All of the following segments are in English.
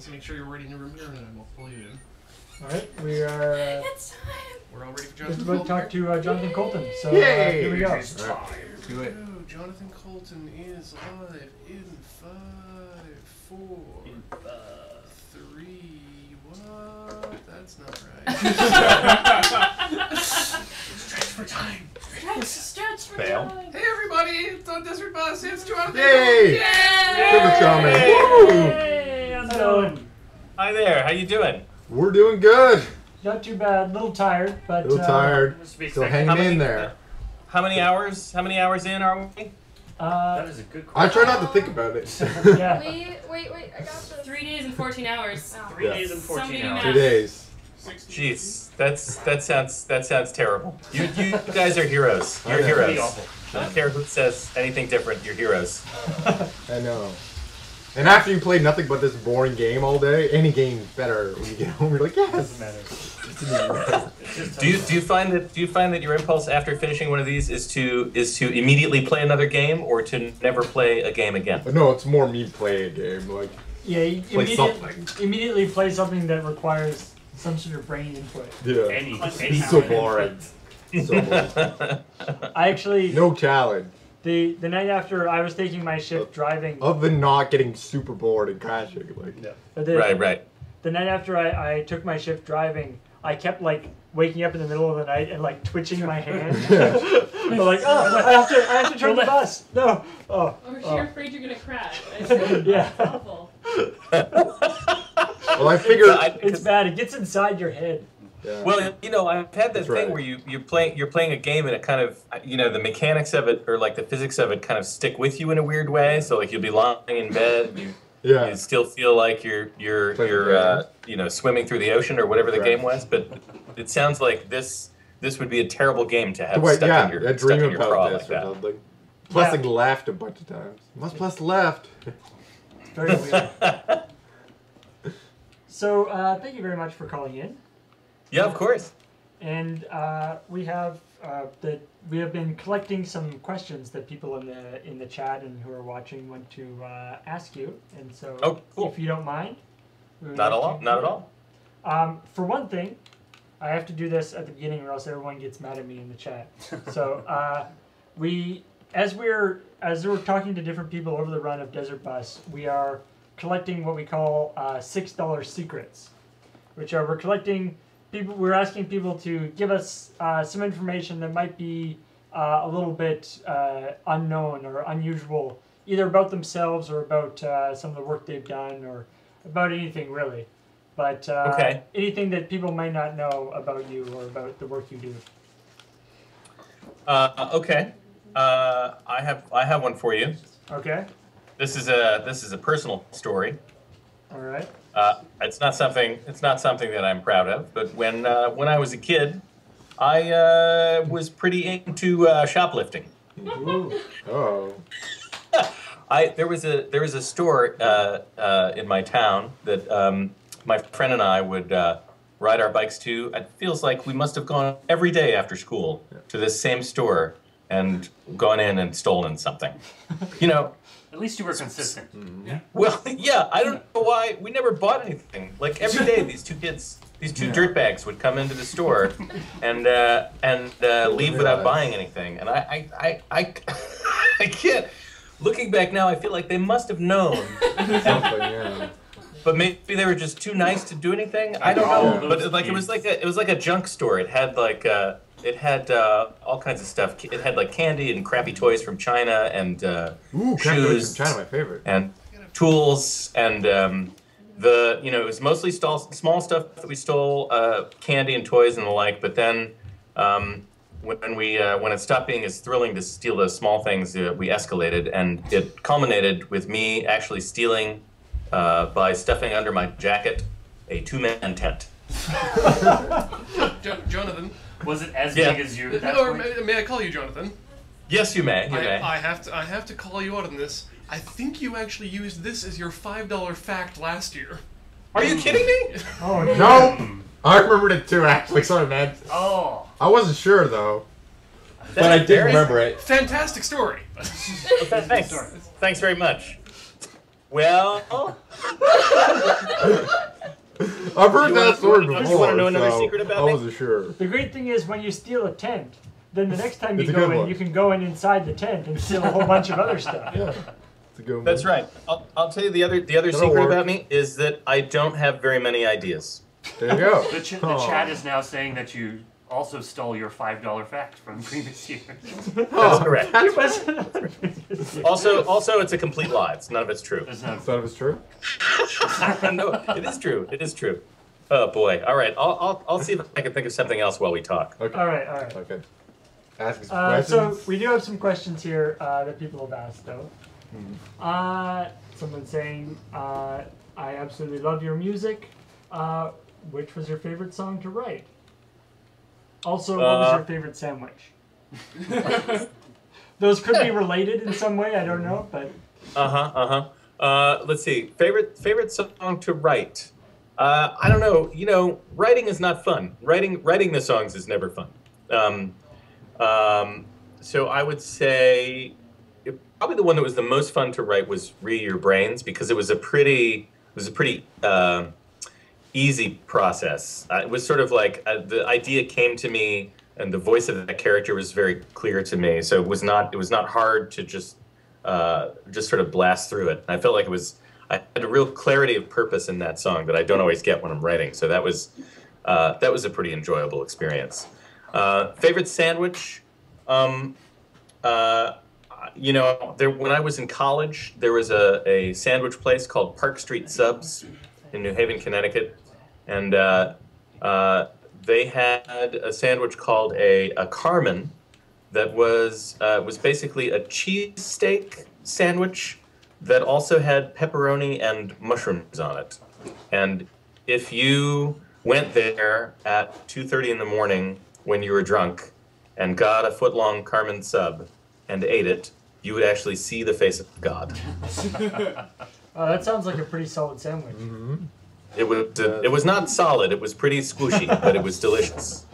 Let's make sure you're ready in the room here, and then we'll pull you in. All right, we are. It's time. We're all ready for Just Jonathan about to Coulton. talk to Jonathan Coulton. So Yay! here we go. It's time. Do it. Jonathan Coulton is live in 5, 4, 3. What? That's not right. Stretch for time. Stretch for Fail. time. Hey everybody, it's on Desert Bus. It's Jonathan. Yay! Yay! Super Shaman. Hey, how's it going? Hi there, how you doing? We're doing good. Not too bad. A little tired, but A little tired. Still hanging in there. How many hours in are we? That is a good I question. try not to think about it. Yeah. Wait, I got this. 3 days and 14 hours. Oh. 3 days and 14 Somebody hours. 2 days. Jeez, that sounds terrible. You guys are heroes. You're I know. Pretty heroes. awful. I don't care who says anything different. You're heroes. I know. And after you play nothing but this boring game all day, any game's better when you get home. You're like, yes. Doesn't matter. Do you find that your impulse after finishing one of these is to immediately play another game or to never play a game again? But no, it's more me playing a game. Like, Yeah, you Play something. immediately play something that requires some sort of brain input. yeah. Any It's so boring. So boring. I actually No challenge. the night after I was taking my shift driving. Other than not getting super bored and crashing. Like, Right. The night after I took my shift driving, I kept like waking up in the middle of the night and like twitching my hand. But like, oh, I have to turn the bus. No. Oh. Or you're afraid you're gonna crash. Right? Yeah. That's awful. well, I figured. It's bad. It gets inside your head. Yeah. Well, I've had that That's thing right. where you're playing a game and it kind of, the mechanics of it or like the physics of it kind of stick with you in a weird way. So like you'll be lying in bed, yeah. you still feel like you're swimming through the ocean or whatever the Right. game was. But it sounds like this would be a terrible game to have Wait, stuck yeah, in your I stuck dream in your craw about like this or that. something. Plus, Yeah. like, laughed a bunch of times. Must plus left. It's very weird. So thank you very much for calling in. Yeah, of course. And we have been collecting some questions that people in the chat and who are watching want to ask you. And so, cool. if you don't mind, we would Not like at to- all. For one thing, I have to do this at the beginning, or else everyone gets mad at me in the chat. So as we're talking to different people over the run of Desert Bus, we are collecting what we call $6 secrets, which are we're asking people to give us some information that might be a little bit unknown or unusual, either about themselves or about some of the work they've done or about anything really. But anything that people might not know about you or about the work you do. Okay. I have one for you. Okay. This is a personal story. All right. It's not something that I'm proud of. But when I was a kid, I was pretty into shoplifting. Ooh. Oh. There was a store in my town that my friend and I would ride our bikes to. It feels like we must have gone every day after school to this same store and gone in and stolen something. At least you were consistent. Yeah. Well, yeah, I don't know why we never bought anything. Like every day, these two dirtbags would come into the store and leave without buying anything, and I can't. Looking back now, I feel like they must have known. Something, yeah. But maybe they were just too nice to do anything. I don't know. Yeah. But it was like a junk store. It had all kinds of stuff. It had like candy and crappy toys from China and Ooh, shoes from China, my favorite. and tools and it was mostly small stuff that we stole, candy and toys and the like. But then when it stopped being as thrilling to steal those small things, we escalated, and it culminated with me actually stealing. By stuffing under my jacket a two-man tent. Jonathan. Was it as big as you at that Or point? may I call you Jonathan? Yes, you may. You may. I have to call you out on this. I think you actually used this as your $5 fact last year. Are you kidding me? Oh No! I remembered it too, actually. Sorry, man. Oh. I wasn't sure, though. But I did remember it. Fantastic story. Thanks. Thanks very much. Well, I've heard that story before. You want to know another so secret about I me? wasn't sure. The great thing is when you steal a tent, then the next time you It's a go good in, one. you can go in inside the tent and steal a whole bunch of other stuff. Yeah, it's a good one. That's right. I'll tell you the other That'll secret work. about me is that I don't have very many ideas. There you go. The Aw. chat is now saying that you also stole your $5 fact from previous years. That's correct. You must- Also, it's a complete lie. None of it's true. There's no- None of it's true. No, it is true. It is true. Oh boy. All right. I'll see if I can think of something else while we talk. Okay. all right, all right. Okay. Ask some questions. So we do have some questions here that people have asked, though. Someone saying, "I absolutely love your music. Which was your favorite song to write? Also, what was your favorite sandwich?" Those could be related in some way. I don't know, but Let's see. Favorite song to write. I don't know. You know, writing is not fun. Writing the songs is never fun. So I would say probably the one that was the most fun to write was "Re Your Brains" because it was a pretty easy process. It was sort of like the idea came to me, and the voice of that character was very clear to me. So it was not hard to just sort of blast through it. And I felt like I had a real clarity of purpose in that song that I don't always get when I'm writing. So that was a pretty enjoyable experience. Favorite sandwich. You know, when I was in college, there was a sandwich place called Park Street Subs in New Haven, Connecticut, and they had a sandwich called a Carmen that was basically a cheesesteak sandwich that also had pepperoni and mushrooms on it. And if you went there at 2:30 in the morning when you were drunk and got a foot-long Carmen sub and ate it, you would actually see the face of God. that sounds like a pretty solid sandwich. Mm-hmm. It was not solid. It was pretty squishy, but it was delicious.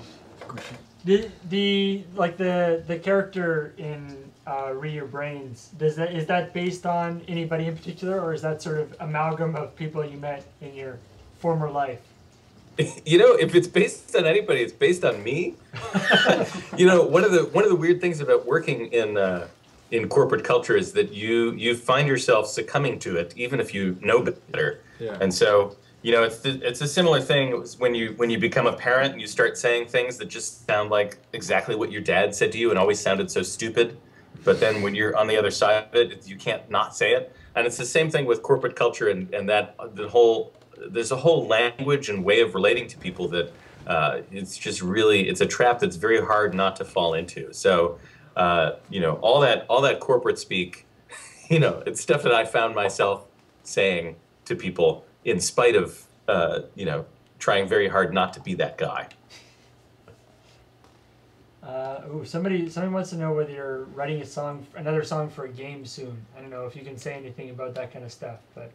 The character in Re Your Brains, is that based on anybody in particular, or is that sort of amalgam of people you met in your former life? You know, if it's based on anybody, it's based on me. You know, one of the weird things about working in corporate culture is that you find yourself succumbing to it, even if you know better. Yeah. And so, you know, it's a similar thing when you become a parent and you start saying things that just sound like exactly what your dad said to you and always sounded so stupid. But then when you're on the other side of it, you can't not say it. And it's the same thing with corporate culture and that there's a whole language and way of relating to people that it's a trap that's very hard not to fall into. So, you know, all that corporate speak, you know, it's stuff that I found myself saying to people in spite of, you know, trying very hard not to be that guy. Somebody wants to know whether you're writing another song for a game soon. I don't know if you can say anything about that kind of stuff, but.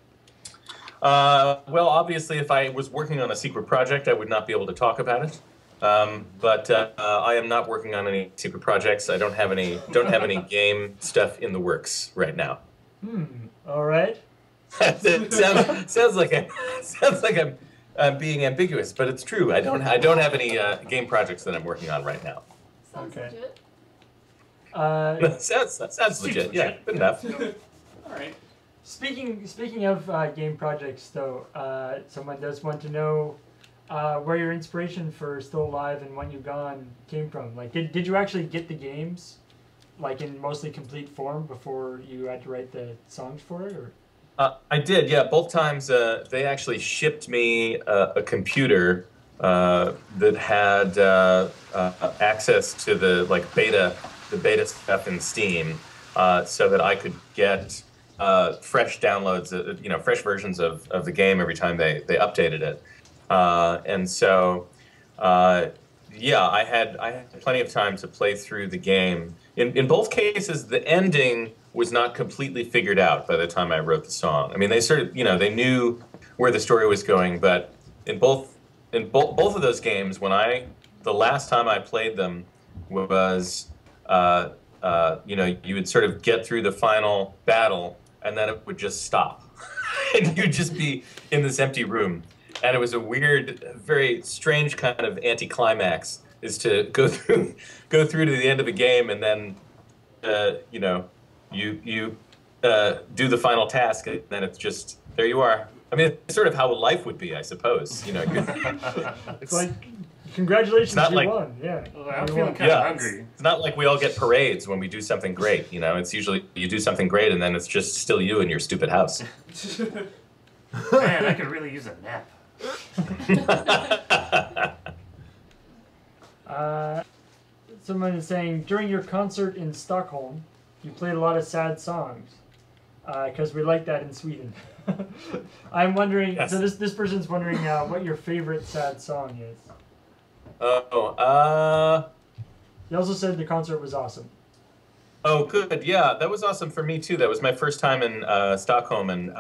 Well, obviously, if I was working on a secret project, I would not be able to talk about it. But I am not working on any secret projects. I don't have any game stuff in the works right now. All right. It sounds like I'm being ambiguous, but it's true. I don't have any game projects that I'm working on right now. Sounds Okay. legit. Sounds legit. Yeah, good enough. All right. Speaking of game projects, though, someone does want to know where your inspiration for Still Alive and When You Gone came from. Like, did you actually get the games, like in mostly complete form, before you had to write the songs for it, or? I did, yeah. Both times they actually shipped me a computer that had access to the beta stuff in Steam, so that I could get fresh downloads, you know, fresh versions of the game every time they updated it. And so, yeah, I had plenty of time to play through the game. In both cases, the ending was not completely figured out by the time I wrote the song. I mean, they sort of, you know, they knew where the story was going, but in both of those games, the last time I played them was, you know, you would sort of get through the final battle, and then it would just stop. and you'd just be in this empty room. And it was a weird, very strange kind of anticlimax, is to go through to the end of a game, and then you know, you do the final task, and then it's just there you are. I mean, it's sort of how life would be, I suppose. You know, It's like, congratulations, not you like- won. Yeah. Well, I'm You feeling won. kind of yeah, hungry. it's not like we all get parades when we do something great. You know, it's usually you do something great, and then it's just still you in your stupid house. Man, I could really use a nap. Someone is saying, during your concert in Stockholm, you played a lot of sad songs. Because we like that in Sweden. I'm wondering, Yes. so this person's wondering what your favorite sad song is. He also said the concert was awesome. Oh, good. Yeah, that was awesome for me too. That was my first time in Stockholm, and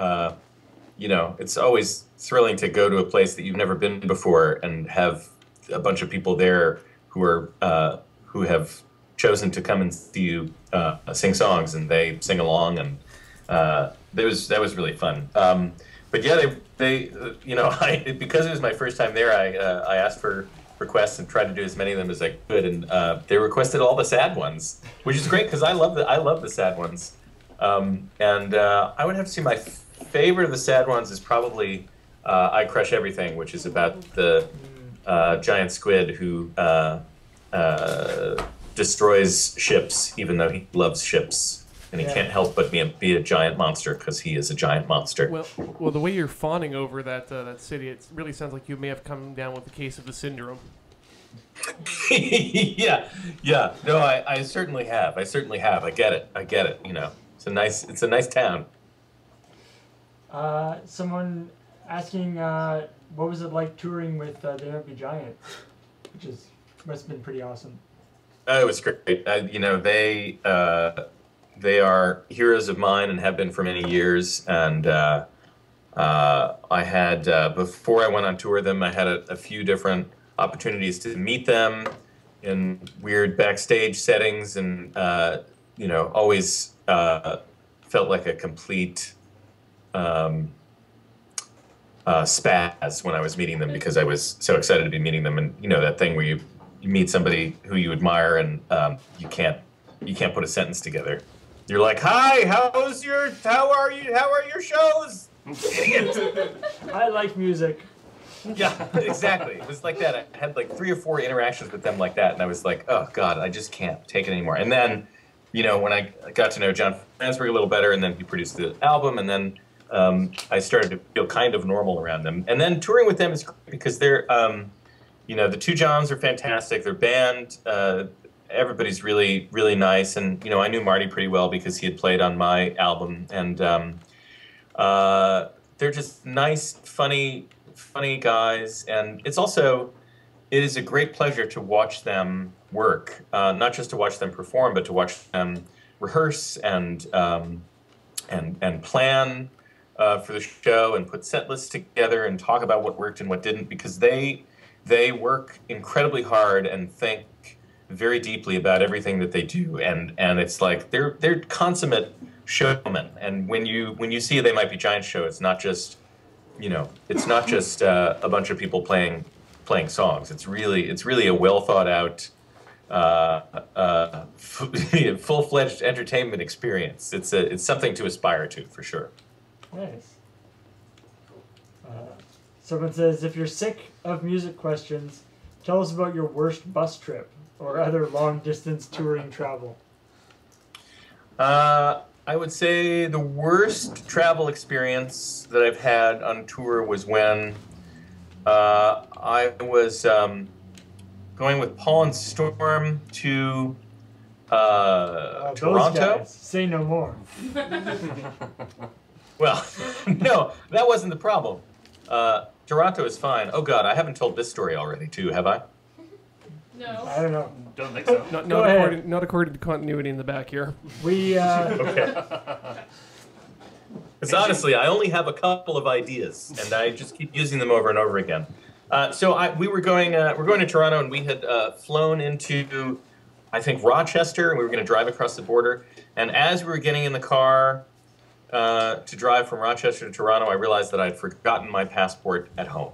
you know, it's always thrilling to go to a place that you've never been before and have a bunch of people there who are who have chosen to come and see you sing songs, and they sing along, and that was really fun. But yeah, they you know, because it was my first time there, I asked for requests and tried to do as many of them as I could, and they requested all the sad ones, which is great because I love the sad ones. And I would have to say my favorite of the sad ones is probably I Crush Everything, which is about the giant squid who destroys ships, even though he loves ships, and he can't help but be a giant monster because he is a giant monster. Well, the way you're fawning over that city, it really sounds like you may have come down with a case of the syndrome. yeah. No, I certainly have. I get it. You know, it's a nice town. Someone asking, what was it like touring with the Empty Giants? Which must have been pretty awesome. It was great. You know, they are heroes of mine and have been for many years. And I had, before I went on tour with them, I had a few different opportunities to meet them in weird backstage settings, and you know, always felt like a complete spaz when I was meeting them, because I was so excited to be meeting them. And you know, that thing where you meet somebody who you admire, and you can't put a sentence together. You're like, "Hi, how are your shows?" Idiot. I like music. Yeah, exactly. It was like that. I had like 3 or 4 interactions with them like that, and I was like, "Oh God, I just can't take it anymore." And then, you know, when I got to know John Fransburgh a little better, and then he produced the album, and then I started to feel kind of normal around them. And then touring with them is great because they're, you know, the 2 Johns are fantastic. Their band, everybody's really, really nice. And, you know, I knew Marty pretty well because he had played on my album. And they're just nice, funny guys. And it is a great pleasure to watch them work, not just to watch them perform, but to watch them rehearse and plan for the show, and put set lists together and talk about what worked and what didn't, because they work incredibly hard and think very deeply about everything that they do, and it's like they're consummate showmen. And when you see They Might Be Giants show, it's not just, you know, a bunch of people playing songs. It's really a well thought out, full-fledged entertainment experience. It's something to aspire to, for sure. Nice. Someone says, if you're sick of music questions, tell us about your worst bus trip or other long-distance touring travel. I would say the worst travel experience that I've had on tour was when I was going with Paul and Storm to Toronto. Those guys. Say no more. Well, no, that wasn't the problem. Toronto is fine. Oh God, I haven't told this story already too, have I? No. I don't know. Don't think so. Not according to continuity in the back here. We, Okay. Because honestly, I only have a couple of ideas, and I just keep using them over and over again. So we're going to Toronto, and we had flown into, I think, Rochester, and we were going to drive across the border. And as we were getting in the car, to drive from Rochester to Toronto, I realized that I'd forgotten my passport at home.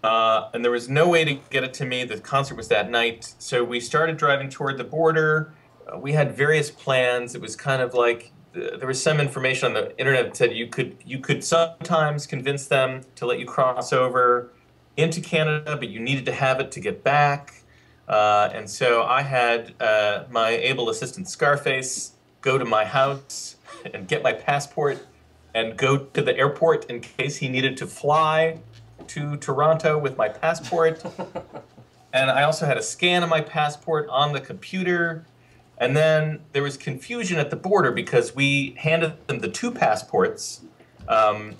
And there was no way to get it to me. The concert was that night. So we started driving toward the border. We had various plans. It was kind of like there was some information on the internet that said you could sometimes convince them to let you cross over into Canada, but you needed to have it to get back. And so I had my able assistant Scarface go to my house and get my passport and go to the airport in case he needed to fly to Toronto with my passport. And I also had a scan of my passport on the computer. And then there was confusion at the border because we handed them the 2 passports, and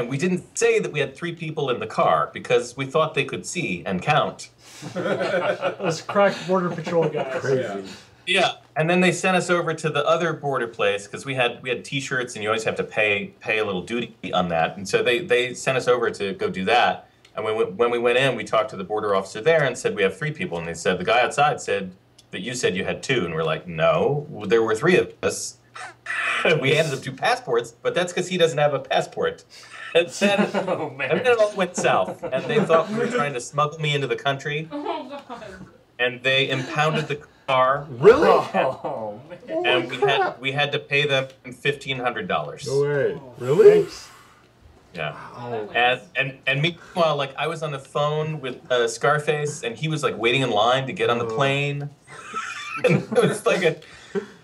we didn't say that we had 3 people in the car because we thought they could see and count. Those crack border patrol guys. Crazy. Yeah, and then they sent us over to the other border place because we had T-shirts and you always have to pay a little duty on that, and so they sent us over to go do that. And when we went in, we talked to the border officer there and said we have 3 people, and they said the guy outside said that you said you had 2, and we're like, no, there were 3 of us. We handed him 2 passports, but that's because he doesn't have a passport. And then, Oh, man. and then it all went south, and they thought we were trying to smuggle me into the country, Oh god. and they impounded the car, Really? Oh, man. and we had to pay them $1,500. No way. Really? Thanks. Yeah. Oh. And meanwhile, like I was on the phone with Scarface, and he was like waiting in line to get on the plane. And it was like it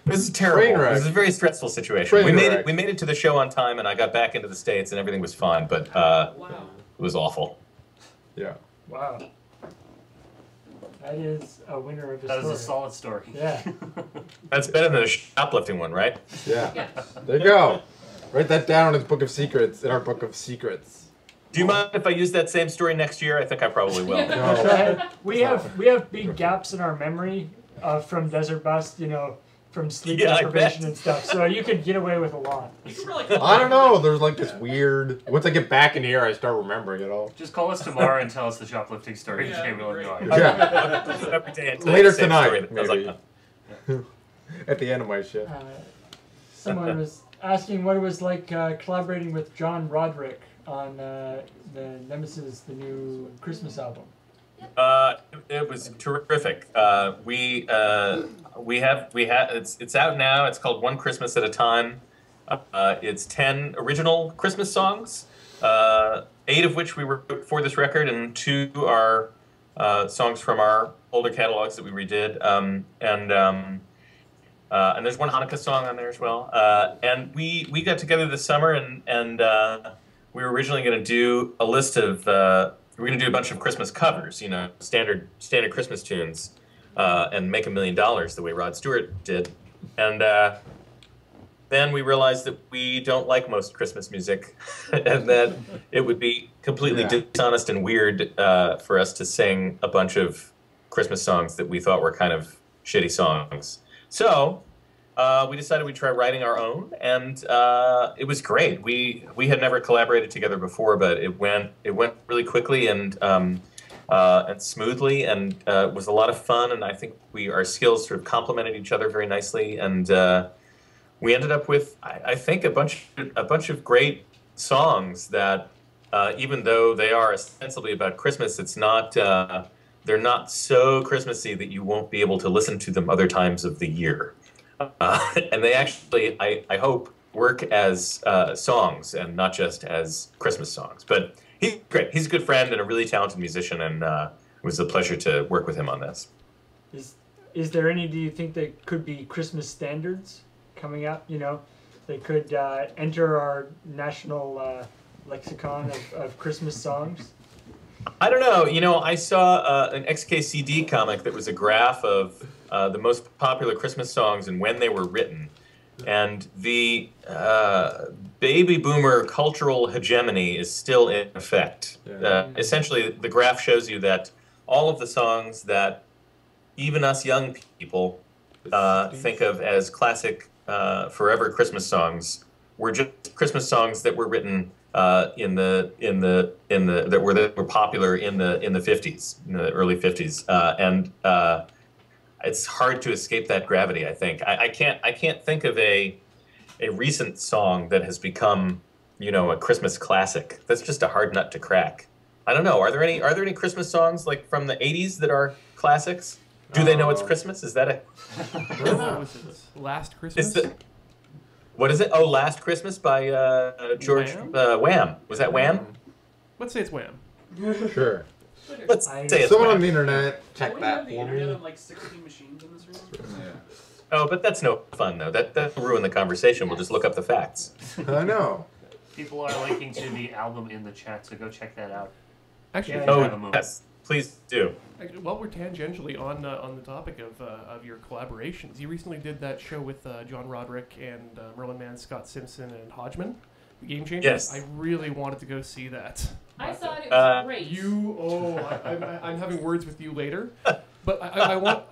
was terrible. Train It wreck. was a very stressful situation. Train We wreck. made it to the show on time, and I got back into the States, and everything was fine. But Wow. it was awful. Yeah. Wow. That is a winner of a That story. is a solid story. Yeah. That's better than the shoplifting one, right? Yeah. Yes. There you go. Write that down in his book of secrets, in our book of secrets. Do you mind if I use that same story next year? I think I probably will. No. Go ahead. We have big gaps in our memory from Desert Bus, you know, from sleep Yeah, I deprivation bet. and stuff. So you could get away with a lot. You could really call I don't know. There's like this weird. Once I get back in here, I start remembering it all. Just call us tomorrow and tell us the shoplifting story. Yeah, Jay will great. enjoy. Yeah. Every day until Later the same tonight, story that goes like maybe. that. At the end of my shift. Someone was asking what it was like collaborating with John Roderick on the Nemesis, the new Christmas album. It was terrific. It's out now. It's called One Christmas at a Time. It's 10 original Christmas songs, 8 of which we wrote for this record, and 2 are songs from our older catalogs that we redid. And there's one Hanukkah song on there as well. And we got together this summer, and we were originally going to do a list of we were going to do a bunch of Christmas covers, you know, standard Christmas tunes, and make $1 million the way Rod Stewart did. And then we realized that we don't like most Christmas music, and that it would be completely dishonest and weird for us to sing a bunch of Christmas songs that we thought were kind of shitty songs. So we decided we'd try writing our own, and it was great. We had never collaborated together before, but it went really quickly and smoothly, and it was a lot of fun. And I think our skills sort of complemented each other very nicely, and we ended up with I think a bunch of great songs that even though they are ostensibly about Christmas, it's not. They're not so Christmassy that you won't be able to listen to them other times of the year. And they actually, I hope, work as songs and not just as Christmas songs. But he's great. He's a good friend and a really talented musician, and it was a pleasure to work with him on this. Is there any, do you think they could be Christmas standards coming up? You know, they could enter our national lexicon of Christmas songs? I don't know. You know, I saw an XKCD comic that was a graph of the most popular Christmas songs and when they were written. And the baby boomer cultural hegemony is still in effect. Yeah. Essentially, the graph shows you that all of the songs that even us young people think of as classic forever Christmas songs were just Christmas songs that were written that were popular in the 50s, in the early 50s, it's hard to escape that gravity. I think I can't think of a recent song that has become, a Christmas classic. That's just a hard nut to crack. I don't know. Are there any Christmas songs like from the '80s that are classics? Do they know it's Christmas? Is that a What was it? Last Christmas? what is it? Oh, Last Christmas by George Wham. Was that Wham? Let's say it's Wham. Sure. Let's say it's Someone Wham. on the internet, check We that have the for internet me. of like 16 machines in this room. Oh, but that's no fun though. That'll ruin the conversation. We'll just look up the facts. I know. People are linking to the album in the chat, so go check that out. Actually, Yeah. Oh, yes. Please do. while we're tangentially on the topic of your collaborations, you recently did that show with John Roderick and Merlin Mann, Scott Simpson, and Hodgman, the Game Changers. Yes. I really wanted to go see that. I But, thought it was great. I'm having words with you later. But I want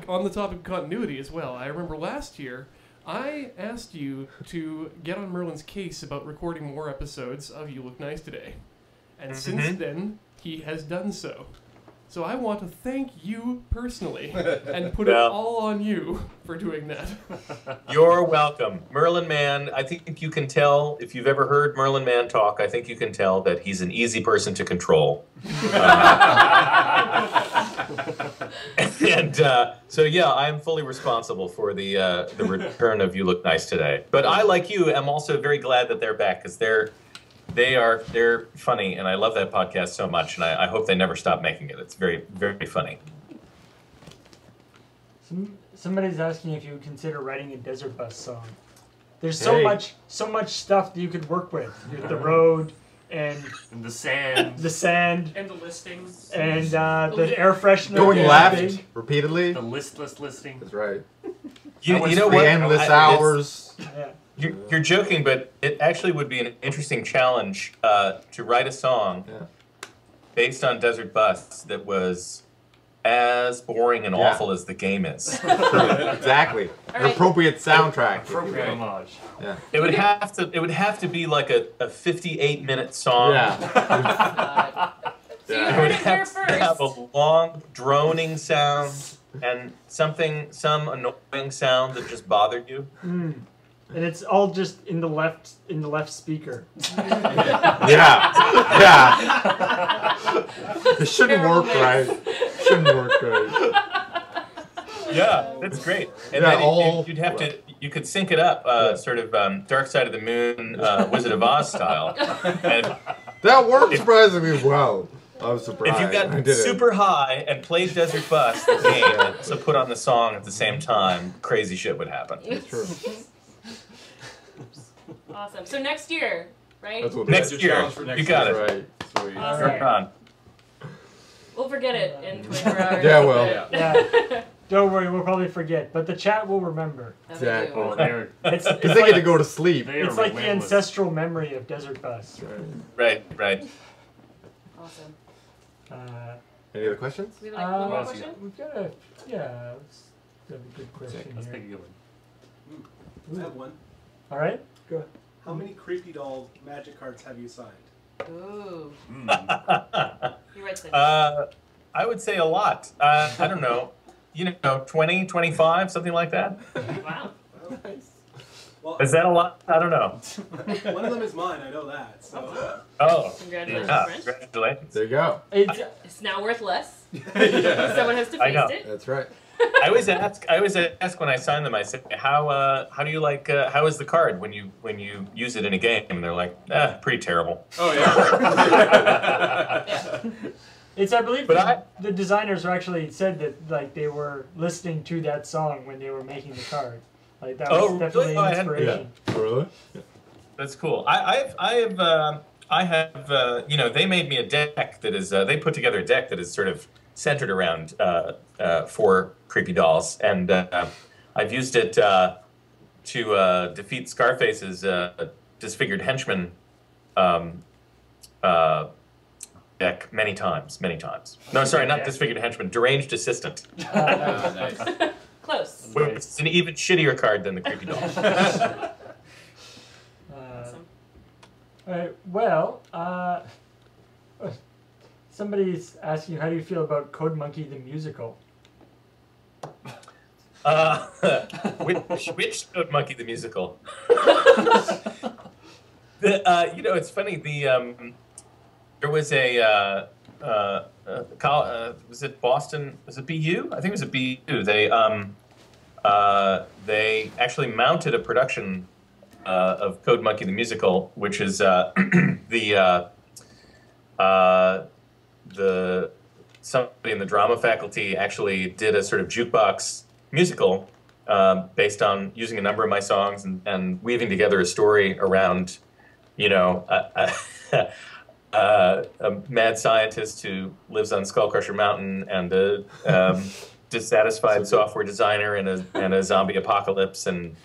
on the topic of continuity as well. I remember last year I asked you to get on Merlin's case about recording more episodes of You Look Nice Today, and since then he has done so. So I want to thank you personally and put it Well- all on you for doing that. You're welcome. Merlin Mann, I think you can tell, if you've ever heard Merlin Mann talk, I think you can tell that he's an easy person to control. And so, yeah, I'm fully responsible for the return of You Look Nice Today. But I, like you, am also very glad that they're back, because they're funny, and I love that podcast so much, and I hope they never stop making it. It's very, very funny. Somebody's asking if you would consider writing a Desert Bus song. There's Hey. so much stuff that you could work with the road and And the sand, the sand And the listings. and the air freshener. Going is left big. repeatedly. the listless listing. That's right. You know The what? endless It's- hours. Yeah. You're joking, but it actually would be an interesting challenge to write a song Yeah. based on Desert Bus that was as boring and Yeah. awful as the game is. Exactly. All An right. appropriate soundtrack. Appropriate homage. Yeah. It would have to be like a 58-minute song. Yeah. So you Yeah. It heard would it here have to have first. a long droning sound and some annoying sound that just bothered you. And it's all just in the left speaker. Yeah. Yeah. It shouldn't work right. Shouldn't work right. Yeah, that's great. And Yeah, then you'd have to, you could sync it up, sort of Dark Side of the Moon, Wizard of Oz style. And That worked surprisingly well. I was surprised. if you I got did super high and played Desert Bus, the game, and also put on the song at the same time, crazy shit would happen. it. True. Awesome. So next year, right? That's what Next it is. year, challenge for next you got year. it. Right. Sweet. Awesome. You're on. We'll forget it in 24 hours. Yeah, well. Yeah. Yeah. Don't worry, we'll probably forget, but the chat will remember. Exactly. Oh, they're It's Because they get to go to sleep. they are it's like the relentless. ancestral memory of Desert Bus. Right, right. Awesome. Any other questions? We have like one more What else question? We've got a let's have a good question Let's here. take a good one. I have one. All right, go. How many creepy doll magic cards have you signed? Ooh. Mm. You write the I would say a lot. I don't know. 20, 25, something like that. Wow. Well, Is that a lot? I don't know. one of them is mine. I know that. So Oh, Congratulations, yeah, friend. congratulations. There you go. It's now worth less. Someone has to I know. face it. That's right. I always ask when I sign them. I say, how do you like? How is the card when you use it in a game? And they're like, pretty terrible. Oh yeah. Yeah. It's I believe But the designers actually said that like they were listening to that song when they were making the card. Like that Oh, was definitely really? Oh, I an hadn't- inspiration. Oh, really? That's cool. I have they made me a deck that is they put together a deck that is sort of centered around 4 creepy dolls, and I've used it to defeat Scarface's disfigured henchman deck many times. No, sorry, not disfigured henchman, deranged assistant. Nice. Close. It's an even shittier card than the creepy doll. Awesome. All right. Well, somebody's asking, how do you feel about Code Monkey the musical? Which Toad Monkey the musical? You know, it's funny. There was a was it Boston? Was it BU? I think it was a BU. They actually mounted a production of Code Monkey the musical, which is the somebody in the drama faculty actually did a sort of jukebox musical based on using a number of my songs and weaving together a story around, you know, a mad scientist who lives on Skullcrusher Mountain and a dissatisfied software designer and a zombie apocalypse, and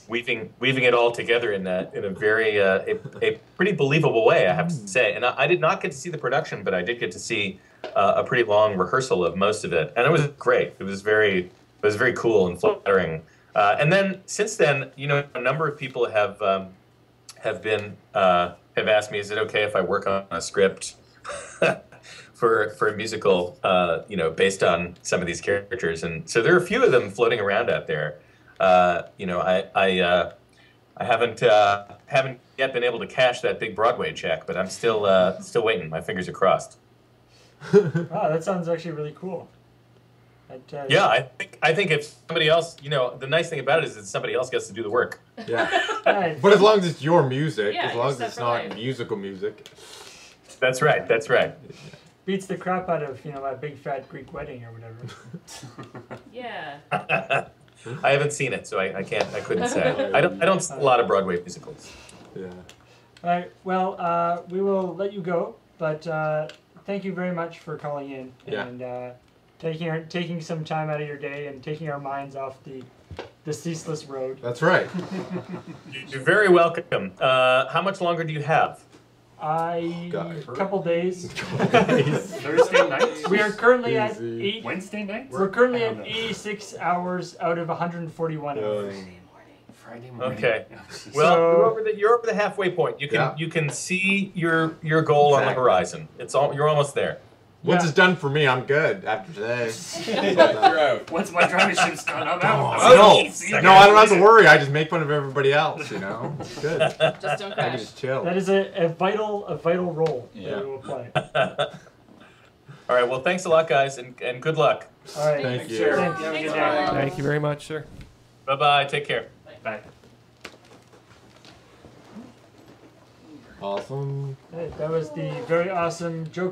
weaving it all together in a very a pretty believable way, I have to say. And I did not get to see the production, but I did get to see a pretty long rehearsal of most of it, and it was great. It was very cool and flattering. And then since then, you know, a number of people have asked me, is it okay if I work on a script for a musical, you know, based on some of these characters? And so there are a few of them floating around out there. You know, I haven't yet been able to cash that big Broadway check, but I'm still waiting. My fingers are crossed. Wow, that sounds actually really cool. Yeah, I think if somebody else, you know, the nice thing about it is that somebody else gets to do the work. Yeah. Right. But as long as it's your music, Yeah, as long as you're it's set for not life. musical music. That's right. That's right. Beats the crap out of, you know, that big fat Greek wedding or whatever. Yeah. I haven't seen it, so I couldn't say. I don't see a lot of Broadway musicals. Yeah. All right. Well, we will let you go, but thank you very much for calling in and taking some time out of your day and taking our minds off the ceaseless road. That's right. You're very welcome. How much longer do you have? A couple days. Thursday night? We are currently at Easy. 8. Wednesday night? We're currently I at don't know. 86 hours out of 141 hours. Friday morning. Okay. Yeah, this is- Well, So- you're over the halfway point. You can you can see your goal on the Exactly. horizon. You're almost there. Once Yeah. it's done for me, I'm good after today. You're out. Once my driving ship's done, I'm out. No, See you no, I don't have to guys. worry. I just make fun of everybody else, you know? It's good. Just don't I can crash. just chill. That is a vital role Yeah. that we will play. All right. Well, thanks a lot, guys, and good luck. All right. Thank you. Sure. Thanks. Have a good Thanks, day. Thank you very much, sir. Bye bye. Take care. Bye. Awesome. Hey, that was the very awesome Joe